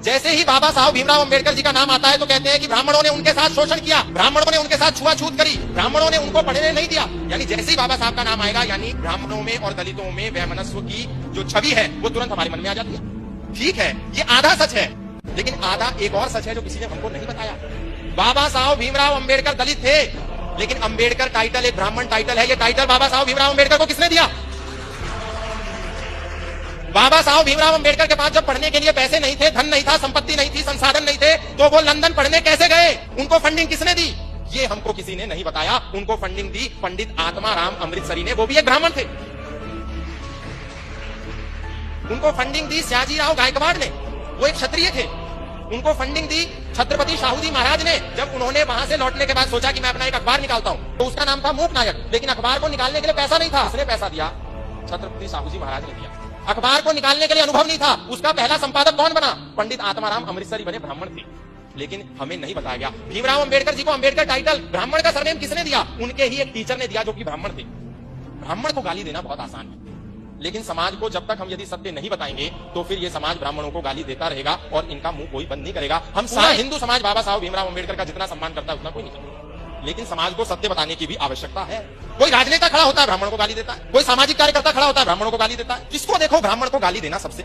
जैसे ही बाबा साहब भीमराव अंबेडकर जी का नाम आता है तो कहते हैं कि ब्राह्मणों ने उनके साथ शोषण किया, ब्राह्मणों ने उनके साथ छुआछूत करी, ब्राह्मणों ने उनको पढ़ने नहीं दिया। यानी जैसे ही बाबा साहब का नाम आएगा यानी ब्राह्मणों में और दलितों में वैमनस्व की जो छवि है वो तुरंत हमारे मन में आ जाती है। ठीक है, ये आधा सच है, लेकिन आधा एक और सच है जो किसी ने हमको नहीं बताया। बाबा साहब भीमराव अंबेडकर दलित थे, लेकिन अंबेडकर टाइटल एक ब्राह्मण टाइटल है। ये टाइटल बाबा साहब भीमराव अंबेडकर को किसने दिया? बाबा साहब भीमराव अंबेडकर के पास जब पढ़ने के लिए पैसे नहीं थे, धन नहीं था, संपत्ति नहीं थी, संसाधन नहीं थे, तो वो लंदन पढ़ने कैसे गए? उनको फंडिंग किसने दी? ये हमको किसी ने नहीं बताया। उनको फंडिंग दी पंडित आत्माराम अमृतसरी ने, वो भी एक ब्राह्मण थे। उनको फंडिंग दी सयाजीराव गायकवाड़ ने, वो एक क्षत्रिय थे। उनको फंडिंग दी छत्रपति शाहूजी महाराज ने। जब उन्होंने वहां से लौटने के बाद सोचा कि मैं अपना एक अखबार निकालता हूं, तो उसका नाम था मूक नायक, लेकिन अखबार को निकालने के लिए पैसा नहीं था। उसने पैसा दिया, छत्रपति शाहूजी महाराज ने दिया। अखबार को निकालने के लिए अनुभव नहीं था, उसका पहला संपादक कौन बना? पंडित आत्माराम अमृतसरी बने, ब्राह्मण थे। लेकिन हमें नहीं बताया गया भीमराव अंबेडकर जी को अंबेडकर टाइटल, ब्राह्मण का सरनेम किसने दिया? उनके ही एक टीचर ने दिया जो कि ब्राह्मण थे। ब्राह्मण को गाली देना बहुत आसान है, लेकिन समाज को जब तक हम यदि सत्य नहीं बताएंगे तो फिर ये समाज ब्राह्मणों को गाली देता रहेगा और इनका मुंह कोई बंद नहीं करेगा। हम सारा हिंदू समाज बाबा साहब भीमराव अंबेडकर का जितना सम्मान करता है उतना कोई नहीं करता, लेकिन समाज को सत्य बताने की भी आवश्यकता है। कोई राजनेता खड़ा होता है ब्राह्मण को गाली देता है, कोई सामाजिक कार्यकर्ता खड़ा होता है ब्राह्मणों को गाली देता है। किसको देखो ब्राह्मण को गाली देना सबसे